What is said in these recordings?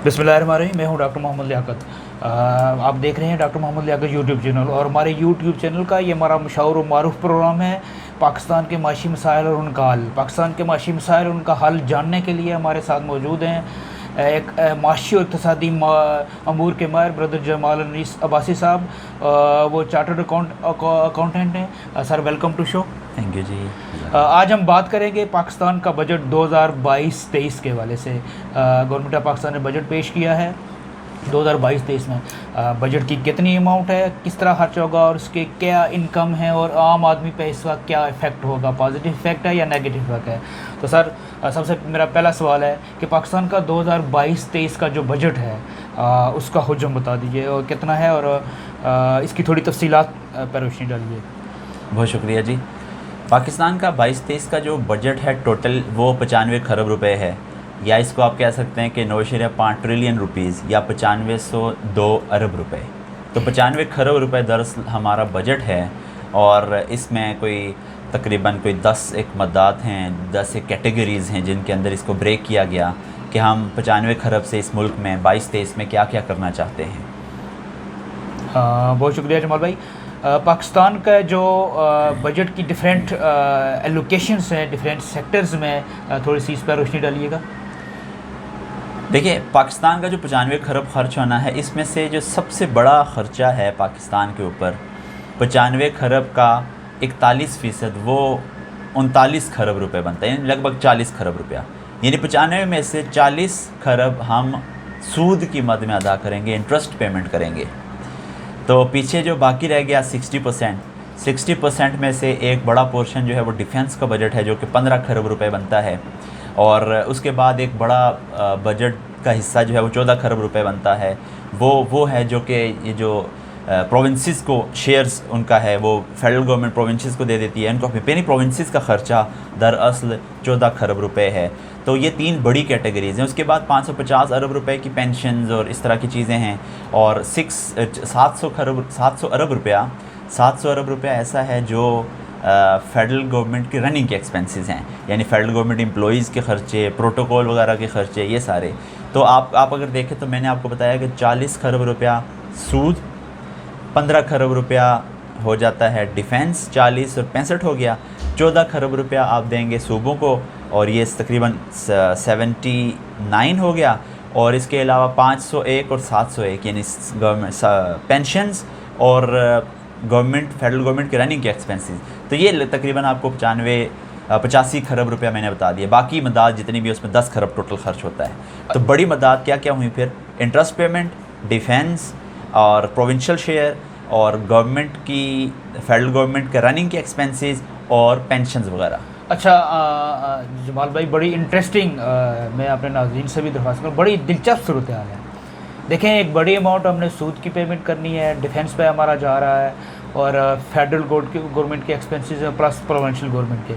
बिस्मिल्लाहिर्रहमानिर्रहीम। मैं हूं डॉक्टर मोहम्मद लियाकत। आप देख रहे हैं doctor Mohammad Liaquat YouTube channel, और हमारे यूट्यूब चैनल का ये हमारा मशहूर व मारूफ प्रोग्राम है पाकिस्तान के माशी मसाइल और उनका हल। पाकिस्तान के माशी मसाइल और उनका हल जानने के लिए हमारे साथ मौजूद हैं एक माशी और इक़्तिसादी अमूर के माहिर ब्रदर जमाल अनीस अब्बासी साहब। वो चार्टर्ड अकाउंटेंट हैं। Sir, welcome to show. Thank you जी। आज हम बात करेंगे पाकिस्तान का बजट 2022-23 के हवाले से। गवर्नमेंट ऑफ पाकिस्तान ने बजट पेश किया है 2022-23 में। बजट की कितनी अमाउंट है, किस तरह खर्च होगा और उसके क्या इनकम है, और आम आदमी पे इसका क्या इफ़ेक्ट होगा, पॉजिटिव इफ़ेक्ट है या नेगेटिव इफ़ेक्ट है। तो सर, सबसे मेरा पहला सवाल है कि पाकिस्तान का 2022-23 का जो बजट है उसका हुज्म बता दीजिए और कितना है, और इसकी थोड़ी तफसीलात पर रोशनी डालिए। बहुत शुक्रिया जी। पाकिस्तान का 22-23 का जो बजट है टोटल वो 95 खरब रुपए है, या इसको आप कह सकते हैं कि 9.5 ट्रिलियन रुपीज़ या 9502 अरब रुपए। तो 95 खरब रुपए दरअसल हमारा बजट है, और इसमें तकरीबन 10 एक मद्दात हैं, 10 एक कैटेगरीज़ हैं जिनके अंदर इसको ब्रेक किया गया कि हम 95 खरब से इस मुल्क में 22-23 में क्या क्या करना चाहते हैं। बहुत शुक्रिया जमाल भाई। पाकिस्तान का जो बजट की डिफरेंट एलोकेशंस हैं डिफरेंट सेक्टर्स में, थोड़ी सी इस पर रोशनी डालिएगा। देखिए, पाकिस्तान का जो 95 खरब खर्च होना है, इसमें से जो सबसे बड़ा ख़र्चा है पाकिस्तान के ऊपर 95 खरब का 41% वो 39 खरब रुपए बनता है, यानी लगभग 40 खरब रुपया। यानी 95 में से 40 खरब हम सूद की मद में अदा करेंगे, इंटरेस्ट पेमेंट करेंगे। तो पीछे जो बाकी रह गया 60% में से एक बड़ा पोर्शन जो है वो डिफेंस का बजट है, जो कि 15 खरब रुपए बनता है। और उसके बाद एक बड़ा बजट का हिस्सा जो है वो 14 खरब रुपए बनता है। वो है जो कि ये जो प्रोविंसेस को शेयर्स उनका है वो फेडरल गवर्नमेंट प्रोविंसेस को दे देती है, उनको पेनी प्रोविंसेस का ख़र्चा दरअसल 14 खरब रुपए है। तो ये 3 बड़ी कैटेगरीज़ हैं। उसके बाद 550 अरब रुपए की पेंशन्स और इस तरह की चीज़ें हैं, और 700 अरब रुपया ऐसा है जो फेडरल गवर्नमेंट के रनिंग के एक्सपेंसेस हैं, यानी फेडरल गवर्नमेंट एम्प्लॉइज़ के ख़र्चे, प्रोटोकॉल वगैरह के ख़र्चे, ये सारे। तो आप अगर देखें तो मैंने आपको बताया कि 40 खरब रुपया सूद, 15 खरब रुपया हो जाता है डिफेंस, 40 और 65 हो गया, 14 खरब रुपया आप देंगे सूबों को, और ये तकरीबन 79 हो गया। और इसके अलावा 501 और 701 यानी गवर्नमेंट पेंशन्स और गवर्नमेंट फेडरल गवर्नमेंट के रनिंग के एक्सपेंसेस। तो ये तकरीबन आपको 85 खरब रुपया मैंने बता दिया। बाकी मदाद जितनी भी उसमें 10 खरब टोटल खर्च होता है। तो बड़ी मदाद क्या क्या हुई फिर? इंटरेस्ट पेमेंट, डिफेंस और प्रोविंशियल शेयर, और गवर्नमेंट की फेडरल गवर्नमेंट के रनिंग के एक्सपेंसेस और पेंशन्स वगैरह। अच्छा जमाल भाई, बड़ी इंटरेस्टिंग, मैं अपने नाज़रीन से भी दरख्वास्त करूँ, बड़ी दिलचस्प सूरत हाल है। देखें, एक बड़ी अमाउंट हमने सूद की पेमेंट करनी है, डिफेंस पे हमारा जा रहा है, और फेडरल गवर्नमेंट के एक्सपेंसेस हैं प्लस प्रोविंशियल गवर्नमेंट के।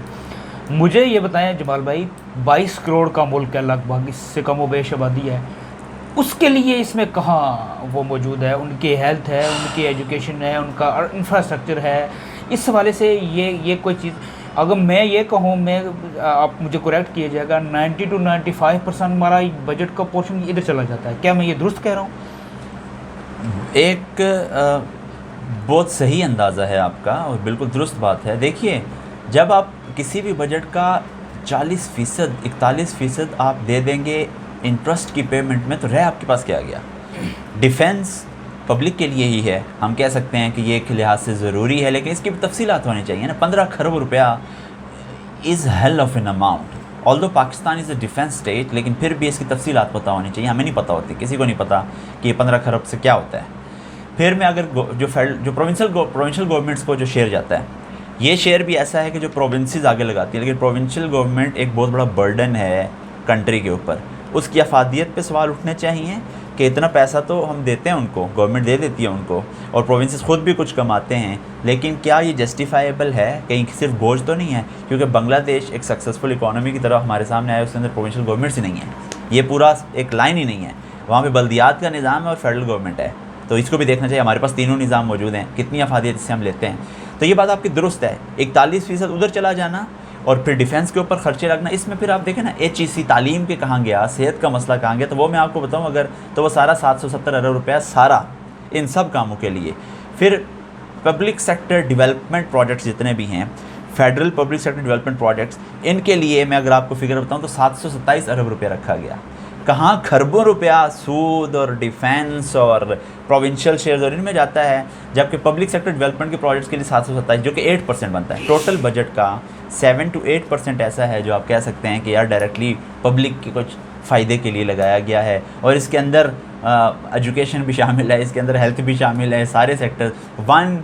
मुझे ये बताएं जमाल भाई, 22 करोड़ का मुल्क है लगभग, इससे कम व बेश आबादी है, उसके लिए इसमें कहाँ वो मौजूद है? उनकी हेल्थ है, उनकी एजुकेशन है, उनका इंफ्रास्ट्रक्चर है। इस हवाले से ये कोई चीज़, अगर मैं ये कहूँ, आप मुझे करेक्ट किया जाएगा, 90 to 95% हमारा बजट का पोर्शन इधर चला जाता है। क्या मैं ये दुरुस्त कह रहा हूँ? एक बहुत सही अंदाज़ा है आपका, और बिल्कुल दुरुस्त बात है। देखिए, जब आप किसी भी बजट का 40%, 41% आप दे देंगे इंटरेस्ट की पेमेंट में, तो रह आपके पास क्या गया? डिफेंस पब्लिक के लिए ही है, हम कह सकते हैं कि ये एक लिहाज से ज़रूरी है, लेकिन इसकी भी तफसीलात होनी चाहिए ना। 15 खरब रुपया is hell of an amount. Although Pakistan is a defence state, लेकिन फिर भी इसकी तफसीलात पता होनी चाहिए। हमें नहीं पता होती, किसी को नहीं पता कि ये 15 खरब से क्या होता है। फिर मैं अगर जो प्रोविंशियल गवर्नमेंट्स को जो शेयर जाता है, ये शेयर भी ऐसा है कि जो प्रोविंसेस आगे लगाती है, लेकिन प्रोविंशियल गवर्नमेंट एक बहुत बड़ा बर्डन है कंट्री के ऊपर। उसकी अफादियत पे सवाल उठने चाहिए कि इतना पैसा तो हम देते हैं उनको, गवर्नमेंट दे देती है उनको, और प्रोविंसेस खुद भी कुछ कमाते हैं, लेकिन क्या ये जस्टिफाइबल है? कहीं सिर्फ बोझ तो नहीं है? क्योंकि बांग्लादेश एक सक्सेसफुल इकोनॉमी की तरफ हमारे सामने आया, उसके अंदर प्रोविंशियल गवर्नमेंट्स ही नहीं है, ये पूरा एक लाइन ही नहीं है। वहाँ पर बल्दियात का निज़ाम है और फेडरल गवर्नमेंट है, तो इसको भी देखना चाहिए। हमारे पास तीनों निज़ाम मौजूद हैं, कितनी अफादियत इससे हम लेते हैं। तो ये बात आपकी दुरुस्त है, 41% उधर चला जाना और फिर डिफेंस के ऊपर खर्चे लगना, इसमें फिर आप देखें ना HEC तालीम के कहाँ गया, सेहत का मसला कहाँ गया, तो वो मैं आपको बताऊँ अगर, तो वो सारा 770 अरब रुपया सारा इन सब कामों के लिए। फिर पब्लिक सेक्टर डेवलपमेंट प्रोजेक्ट्स जितने भी हैं, federal public sector development projects, इनके लिए मैं अगर आपको फिगर बताऊँ तो 727 अरब रुपया रखा गया। कहाँ खरबों रुपया सूद और डिफेंस और प्रोविंशियल शेयर्स और इनमें जाता है, जबकि पब्लिक सेक्टर डेवलपमेंट के प्रोजेक्ट्स के लिए 727, जो कि 8% बनता है टोटल बजट का। 7 to 8% ऐसा है जो आप कह सकते हैं कि यार डायरेक्टली पब्लिक के कुछ फ़ायदे के लिए लगाया गया है। और इसके अंदर एजुकेशन भी शामिल है, इसके अंदर हेल्थ भी शामिल है, सारे सेक्टर 1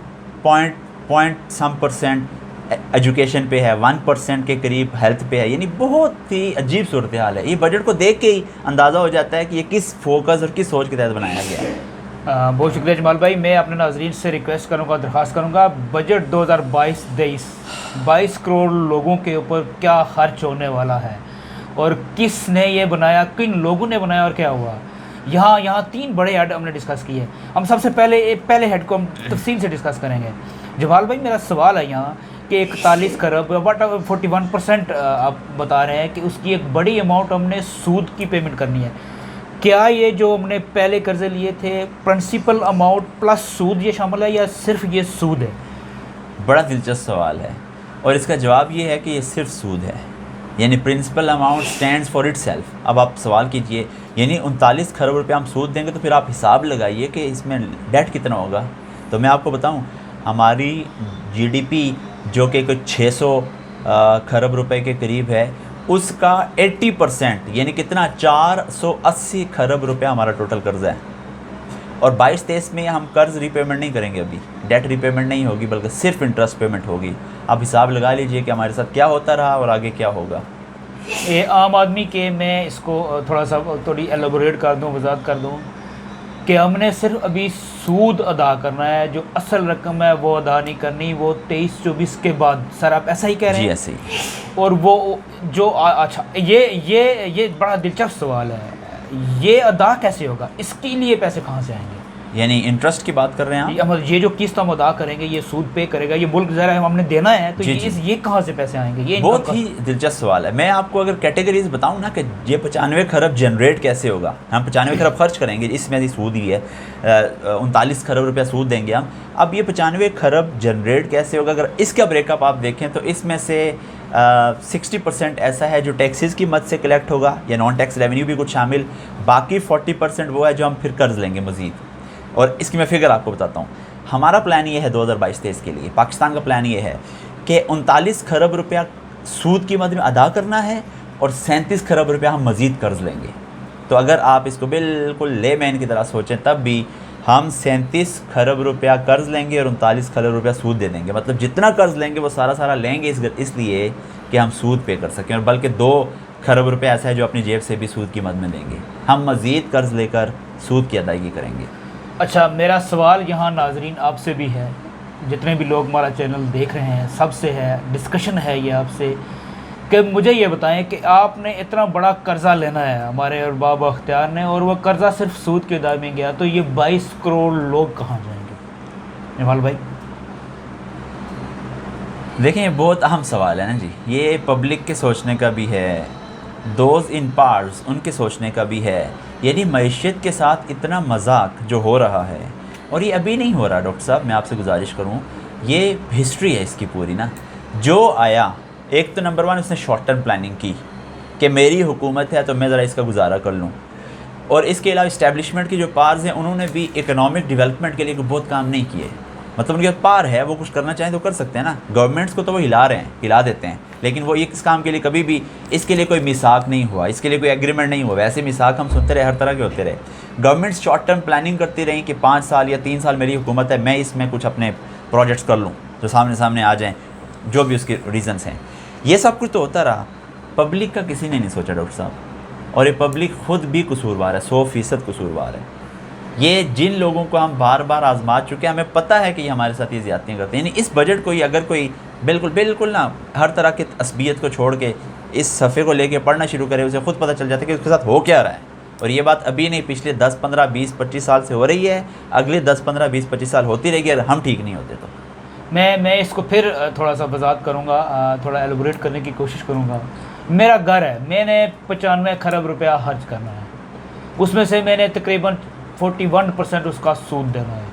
एजुकेशन पे है, 1% के करीब हेल्थ पे है, यानी बहुत ही अजीब सूरत हाल है। ये बजट को देख के ही अंदाज़ा हो जाता है कि ये किस फोकस और किस सोच के तहत बनाया गया है। बहुत शुक्रिया जमाल भाई। मैं अपने नाजरीन से रिक्वेस्ट करूंगा, दरख्वास्त करूंगा, बजट 2022-23 22 करोड़ लोगों के ऊपर क्या खर्च होने वाला है और किसने ये बनाया, किन लोगों ने बनाया और क्या हुआ। यहाँ 3 बड़े हेड हमने डिस्कस किए। हम सबसे पहले हेड को हम तफसील से डिस्कस करेंगे। जमाल भाई मेरा सवाल है यहाँ कि 41 खरब बट 41% आप बता रहे हैं कि उसकी एक बड़ी अमाउंट हमने सूद की पेमेंट करनी है। क्या ये जो हमने पहले कर्जे लिए थे प्रिंसिपल अमाउंट प्लस सूद ये शामिल है या सिर्फ ये सूद है? बड़ा दिलचस्प सवाल है और इसका जवाब ये है कि ये सिर्फ सूद है, यानी principal amount stands for itself. अब आप सवाल कीजिए, यानी 39 खरब रुपये हम सूद देंगे तो फिर आप हिसाब लगाइए कि इसमें डेट कितना होगा। तो मैं आपको बताऊं, हमारी GDP जो कि कुछ 600 खरब रुपए के करीब है, उसका 80% यानी कितना 480 खरब रुपया हमारा टोटल कर्जा है। और 22-23 में हम कर्ज रीपेमेंट नहीं करेंगे, अभी डेट रीपेमेंट नहीं होगी बल्कि सिर्फ इंटरेस्ट पेमेंट होगी। आप हिसाब लगा लीजिए कि हमारे साथ क्या होता रहा और आगे क्या होगा। ये आम आदमी के, मैं इसको थोड़ी एलोबोरेट कर दूं, वजाहत कर दूं कि हमने सिर्फ अभी सूद अदा करना है, जो असल रकम है वो अदा नहीं करनी, वो 23-24 के बाद। सर आप ऐसा ही कह रहे हैं? जी ऐसे ही। और वो जो अच्छा, ये बड़ा दिलचस्प सवाल है, ये अदा कैसे होगा, इसके लिए पैसे कहाँ से आएंगे? यानी इंटरेस्ट की बात कर रहे हैं आप? ये जो किस्त हम अदा करेंगे, ये सूद पे करेगा, ये मुल्क ज़रा हमने देना है, तो ये कहाँ से पैसे आएंगे? ये बहुत ही दिलचस्प सवाल है। मैं आपको अगर कैटेगरीज बताऊं ना कि ये 95 खरब जनरेट कैसे होगा, हम 95 खरब खर्च करेंगे, इसमें भी सूद ही है, 39 खरब रुपया सूद देंगे हम। अब ये 95 खरब जनरेट कैसे होगा, अगर इसका ब्रेकअप आप देखें तो इसमें से 60% ऐसा है जो टैक्सेस की मद से कलेक्ट होगा या नॉन टैक्स रेवेन्यू भी कुछ शामिल, बाकी 40% वो है जो हम फिर कर्ज लेंगे मज़ीद। और इसकी मैं फिगर आपको बताता हूँ। हमारा प्लान ये है 2022-23 के लिए, पाकिस्तान का प्लान ये है कि 39 खरब रुपया सूद की मद में अदा करना है और 37 खरब रुपया हम मज़ीद कर्ज लेंगे। तो अगर आप इसको बिल्कुल लेमैन की तरह सोचें तब भी हम 37 खरब रुपया कर्ज लेंगे और 39 खरब रुपया सूद दे देंगे। मतलब जितना कर्ज लेंगे वो सारा लेंगे इसलिए कि हम सूद पे कर सकें, और बल्कि 2 खरब रुपया ऐसा है जो अपनी जेब से भी सूद की मद में देंगे। हम मज़ीद कर्ज लेकर सूद की अदायगी करेंगे। अच्छा, मेरा सवाल यहाँ नाजरीन आपसे भी है, जितने भी लोग हमारा चैनल देख रहे हैं सबसे है, डिस्कशन है ये आपसे, कि मुझे ये बताएं कि आपने इतना बड़ा कर्ज़ा लेना है हमारे और बाबा अख्तियार ने, और वह कर्ज़ा सिर्फ सूद के अदा में गया, तो ये 22 करोड़ लोग कहाँ जाएंगे? जमाल भाई देखें, ये बहुत अहम सवाल है ना जी। ये पब्लिक के सोचने का भी है, दोज इन पार्ट्स उनके सोचने का भी है। यानी मईशत के साथ इतना मजाक जो हो रहा है, और ये अभी नहीं हो रहा डॉक्टर साहब, मैं आपसे गुजारिश करूँ, ये हिस्ट्री है इसकी पूरी ना। जो आया, एक तो नंबर 1 उसने शॉर्ट टर्म प्लानिंग की कि मेरी हुकूमत है तो मैं ज़रा इसका गुजारा कर लूँ, और इसके अलावा इस्टेब्लिशमेंट की जो पार्स हैं उन्होंने भी इकोनॉमिक डेवलपमेंट के लिए बहुत काम नहीं किए। मतलब उनके पार है, वो कुछ करना चाहें तो कर सकते हैं ना। गवर्नमेंट्स को तो वो हिला रहे हैं, हिला देते हैं, लेकिन वो इस काम के लिए कभी भी इसके लिए कोई मिसाक नहीं हुआ, इसके लिए कोई एग्रीमेंट नहीं हुआ। वैसे मिसाक हम सुनते रहे, हर तरह के होते रहे। गवर्नमेंट्स शॉर्ट टर्म प्लानिंग करती रही कि 5 साल या 3 साल मेरी हुकूमत है, मैं इसमें कुछ अपने प्रोजेक्ट्स कर लूँ जो सामने आ जाएँ, जो भी उसके रीज़न्स हैं। ये सब कुछ तो होता रहा, पब्लिक का किसी ने नहीं सोचा डॉक्टर साहब, और ये पब्लिक ख़ुद भी कसूरवार है, 100% कसूरवार है। ये जिन लोगों को हम बार बार आजमा चुके हैं, हमें पता है कि ये हमारे साथ ये ज़्यादतियाँ करते हैं। यानी इस बजट को ही अगर कोई बिल्कुल ना हर तरह की असबियत को छोड़ के इस सफ़े को लेके पढ़ना शुरू करे, उसे खुद पता चल जाता है कि उसके साथ हो क्या रहा है। और ये बात अभी नहीं, पिछले 10, 15, 20, 25 साल से हो रही है, अगले 10, 15, 20, 25 साल होती रहेगी अगर हम ठीक नहीं होते तो। मैं इसको फिर थोड़ा सा वजाहत करूँगा, थोड़ा एलोबरेट करने की कोशिश करूँगा। मेरा घर है, मैंने 95 खरब रुपया खर्च करना है, उसमें से मैंने तकरीबन 41% उसका सूद देना है।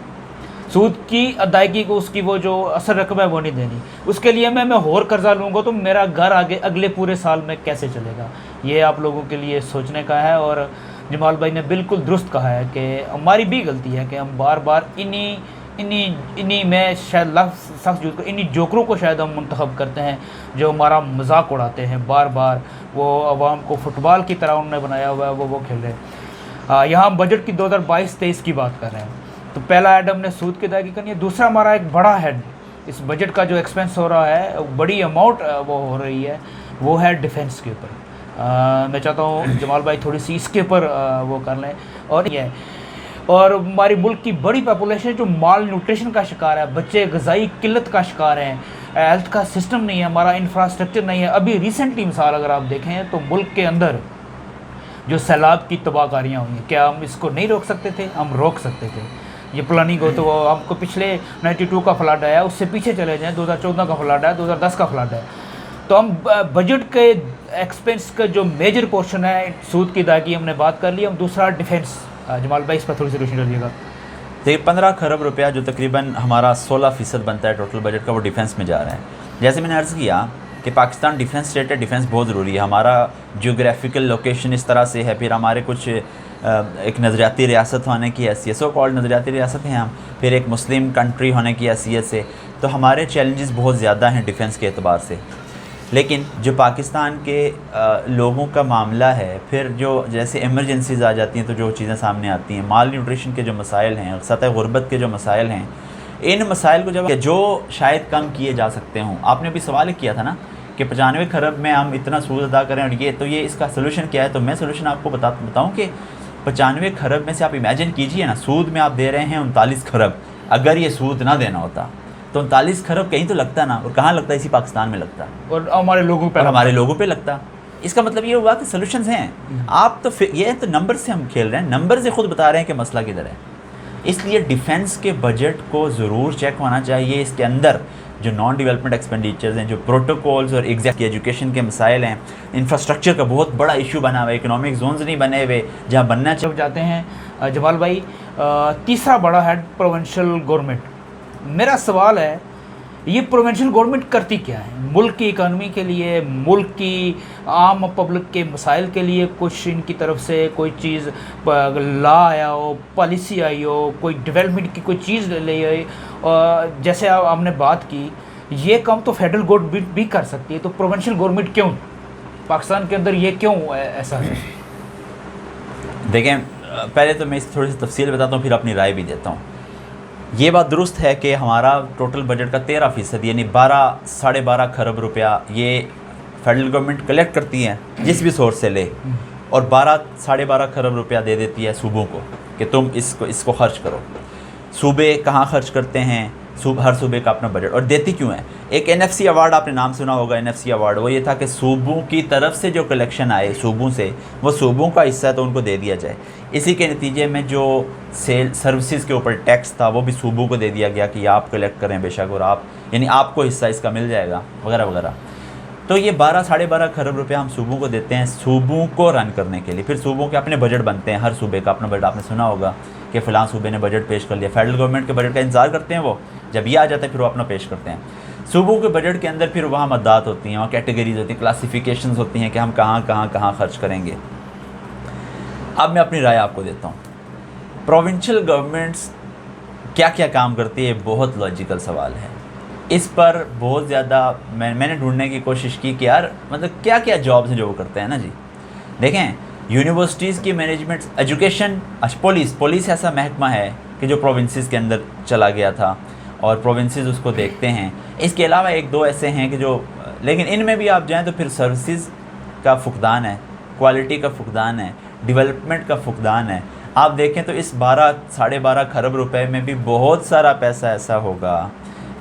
सूद की अदायगी को उसकी वो जो असल रकम है वो नहीं देनी। उसके लिए मैं और कर्ज़ा लूँगा तो मेरा घर आगे अगले पूरे साल में कैसे चलेगा, ये आप लोगों के लिए सोचने का है। और जमाल भाई ने बिल्कुल दुरुस्त कहा है कि हमारी भी गलती है कि हम बार बार इन्हीं में शायद लफ्ज़ सख्त यूज़ कर, इन्हीं जोकरों को शायद हम मुंतखब करते हैं जो हमारा मजाक उड़ाते हैं बार बार। वो अवाम को फुटबॉल की तरह उन्होंने बनाया हुआ है, वो खेल रहे हैं। यहाँ हम बजट की 2022-23 की बात कर रहे हैं। तो पहला हेड हमने सूद की अदायगी करनी है। दूसरा हमारा एक बड़ा हेड, इस बजट का जो एक्सपेंस हो रहा है, बड़ी अमाउंट वो हो रही है, वो है डिफेंस के ऊपर। मैं चाहता हूँ जमाल भाई थोड़ी सी इसके ऊपर वो कर लें। और हमारी मुल्क की बड़ी पॉपुलेशन जो माल न्यूट्रिशन का शिकार है, बच्चे ग़िज़ाई किल्लत का शिकार हैं, हेल्थ का सिस्टम नहीं है, हमारा इंफ्रास्ट्रक्चर नहीं है। अभी रिसेंटली मिसाल अगर आप देखें तो मुल्क के अंदर जो सैलाब की तबाहकारियाँ हुई हैं, क्या हम इसको नहीं रोक सकते थे? हम रोक सकते थे। ये प्लानिंग हो तो वो हमको पिछले 92 का फ्लड आया, उससे पीछे चले जाएँ, 2014 का फ्लड आया, 2010 का फ्लड है। तो हम बजट के एक्सपेंस का जो मेजर पोर्शन है सूद की अदायगी हमने बात कर ली। हम दूसरा डिफेंस, जमाल भाई इस पर थोड़ी सी रोशनी डालिएगा। देखिए 15 खरब रुपया जो तकरीबन हमारा 16% बनता है टोटल बजट का, वो डिफेंस में जा रहा है। जैसे मैंने अर्ज़ किया कि पाकिस्तान डिफेंस स्टेट है, डिफेंस बहुत ज़रूरी है। हमारा जियोग्राफिकल लोकेशन इस तरह से है, फिर हमारे कुछ एक नज़रियाती रियासत होने की हैसियत, सो कॉल्ड नज़रियाती रियासत हैं हम, फिर एक मुस्लिम कंट्री होने की हैसियत से, तो हमारे चैलेंजेस बहुत ज़्यादा हैं डिफेंस के एतबार से। लेकिन जो पाकिस्तान के लोगों का मामला है, फिर जो जैसे इमरजेंसीज़ आ जाती हैं तो जो चीज़ें सामने आती हैं, माल न्यूट्रिशन के जो मसाइल हैं, सतह गुर्बत के जो मसाइल हैं, इन मसाइल को जो शायद कम किए जा सकते हों। आपने अभी सवाल किया था ना कि 95 खरब में हम इतना सूद अदा करें और ये इसका सोल्यूशन क्या है। तो मैं सोल्यूशन आपको बताऊँ कि 95 खरब में से आप इमेजिन कीजिए ना, सूद में आप दे रहे हैं 39 खरब। अगर ये सूद ना देना होता तो 39 खरब कहीं तो लगता ना, और कहाँ लगता, इसी पाकिस्तान में लगता, और हमारे लोगों पे लगता। इसका मतलब ये हुआ कि सोल्यूशंस हैं। आप तो फिर ये तो नंबर से हम खेल रहे हैं, नंबर से खुद बता रहे हैं कि मसला किधर है। इसलिए डिफेंस के बजट को ज़रूर चेक होना चाहिए। इसके अंदर जो नॉन डेवलपमेंट एक्सपेंडिचर्स हैं, जो प्रोटोकॉल्स और एग्जैक्ट एजुकेशन के मसाइल हैं, इंफ्रास्ट्रक्चर का बहुत बड़ा इशू बना हुआ है, इकोनॉमिक जोन्स नहीं बने हुए जहाँ बनना चाहिए। जाते हैं जमाल भाई, तीसरा बड़ा हेड प्रोविंशियल गवर्नमेंट। मेरा सवाल है, ये प्रोविंशियल गवर्नमेंट करती क्या है? मुल्क की इकानमी के लिए, मुल्क की आम पब्लिक के मसाइल के लिए कुछ इनकी तरफ से कोई चीज़ ला आया हो, पॉलिसी आई हो, कोई डेवलपमेंट की कोई चीज़ ले आई, जैसे हमने बात की, ये काम तो फेडरल गवर्नमेंट भी कर सकती है, तो प्रोविंशियल गवर्नमेंट क्यों पाकिस्तान के अंदर ये क्यों ऐसा है? देखें, पहले तो मैं इस थोड़ी सी तफसील बताता हूँ, फिर अपनी राय भी देता हूँ। ये बात दुरुस्त है कि हमारा टोटल बजट का 13% यानी 12-12.5 खरब रुपया ये फेडरल गवर्नमेंट कलेक्ट करती है जिस भी सोर्स से ले, और 12-12.5 खरब रुपया दे देती है सूबों को कि तुम इसको खर्च करो। सूबे कहाँ खर्च करते हैं? हर सूबे का अपना बजट। और देती क्यों है? एक NFC अवार्ड आपने नाम सुना होगा, NFC अवार्ड, वो ये था कि सूबों की तरफ से जो कलेक्शन आए सूबों से, वो सूबों का हिस्सा है तो उनको दे दिया जाए। इसी के नतीजे में जो सेल सर्विसेज के ऊपर टैक्स था वो भी सूबों को दे दिया गया कि आप कलेक्ट करें बेशक, और आप यानी आपको हिस्सा इसका मिल जाएगा वगैरह वगैरह। तो ये 12-12.5 खरब रुपया हम सूबों को देते हैं सूबों को रन करने के लिए। फिर सूबों के अपने बजट बनते हैं, हर सूबे का अपना बजट। आपने सुना होगा कि फ़लाँ सूबे ने बजट पेश कर लिया, फेडरल गवर्नमेंट के बजट का इंतज़ार करते हैं वो, जब ये आ जाता है फिर वो अपना पेश करते हैं। सूबों के बजट के अंदर फिर वहाँ मद्दात होती हैं, वहाँ कैटेगरीज होती हैं, क्लासिफिकेशंस होती हैं कि हम कहाँ खर्च करेंगे। अब मैं अपनी राय आपको देता हूँ, प्रोविंशियल गवर्नमेंट्स क्या क्या काम करती है, बहुत लॉजिकल सवाल है। इस पर बहुत ज़्यादा मैंने ढूंढने की कोशिश की कि यार मतलब क्या क्या जॉब्स हैं जो वो करते हैं ना जी। देखें, यूनिवर्सिटीज़ की मैनेजमेंट, एजुकेशन, पुलिस ऐसा महकमा है कि जो प्रोविंसेस के अंदर चला गया था और प्रोविंसेस उसको देखते हैं। इसके अलावा 1-2 ऐसे हैं कि जो, लेकिन इनमें भी आप जाएँ तो फिर सर्विसेज का फुकदान है, क्वालिटी का फुकदान है, डेवलपमेंट का फुकदान है। आप देखें तो इस 12-12.5 खरब रुपए में भी बहुत सारा पैसा ऐसा होगा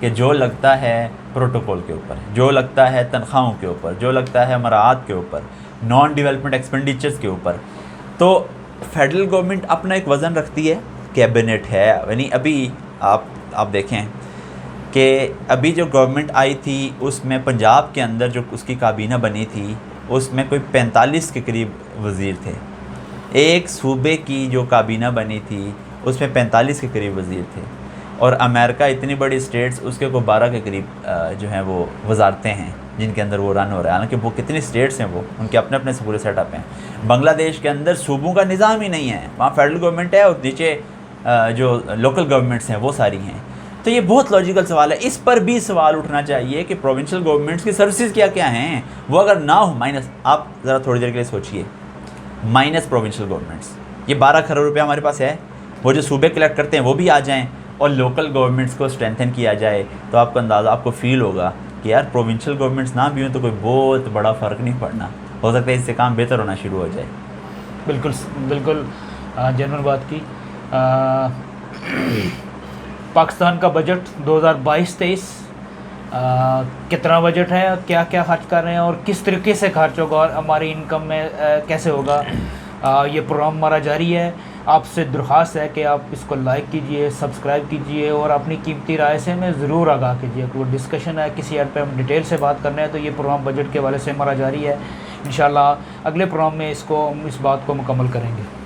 कि जो लगता है प्रोटोकॉल के ऊपर, जो लगता है तनख्वाहों के ऊपर, जो लगता है मराआत के ऊपर, नॉन डेवलपमेंट एक्सपेंडिचर्स के ऊपर। तो फेडरल गवर्नमेंट अपना एक वज़न रखती है, कैबिनेट है, यानी अभी आप देखें कि अभी जो गवर्नमेंट आई थी उसमें पंजाब के अंदर जो उसकी काबीना बनी थी उसमें कोई 45 के करीब वज़ीर थे। एक सूबे की जो काबीना बनी थी उसमें 45 के करीब वज़ीर थे, और अमेरिका इतनी बड़ी स्टेट्स उसके को 12 के करीब जो हैं वो वजारतें हैं जिनके अंदर वो रन हो रहा है। हालांकि वो कितनी स्टेट्स हैं, वो उनके अपने अपने पूरे सेटअप हैं। बांग्लादेश के अंदर सूबों का निज़ाम ही नहीं है, वहाँ फेडरल गवर्नमेंट है और नीचे जो लोकल गवर्नमेंट्स हैं वो सारी हैं। तो ये बहुत लॉजिकल सवाल है, इस पर भी सवाल उठना चाहिए कि प्रोविंशियल गवर्नमेंट्स की सर्विसेज क्या क्या हैं। वो अगर ना हो माइनस, आप ज़रा थोड़ी देर के लिए सोचिए, माइनस प्रोविंशियल गवर्नमेंट्स, ये 12 खरब रुपया हमारे पास है, वो जो सूबे कलेक्ट करते हैं वो भी आ जाएं और लोकल गवर्नमेंट्स को स्ट्रेंथन किया जाए, तो आपको अंदाज़ा, आपको फील होगा कि यार प्रोविंशियल गवर्नमेंट्स ना भी हों तो कोई बहुत बड़ा फ़र्क नहीं पड़ना, हो सकता है इससे काम बेहतर होना शुरू हो जाए। बिल्कुल बिल्कुल जेन्युइन बात की। पाकिस्तान का बजट 2022-23 कितना बजट है, क्या क्या खर्च कर रहे हैं और किस तरीके से खर्च होगा और हमारी इनकम में कैसे होगा, ये प्रोग्राम हमारा जारी है। आपसे दरख्वास्त है कि आप इसको लाइक कीजिए, सब्सक्राइब कीजिए और अपनी कीमती राय से हमें ज़रूर आगाह कीजिए। कोई डिस्कशन है किसी ऐड पे हम डिटेल से बात करने हैं तो ये प्रोग्राम बजट के हवाले से हमारा जारी है। इंशाल्लाह अगले प्रोग्राम में इस बात को मुकम्मल करेंगे।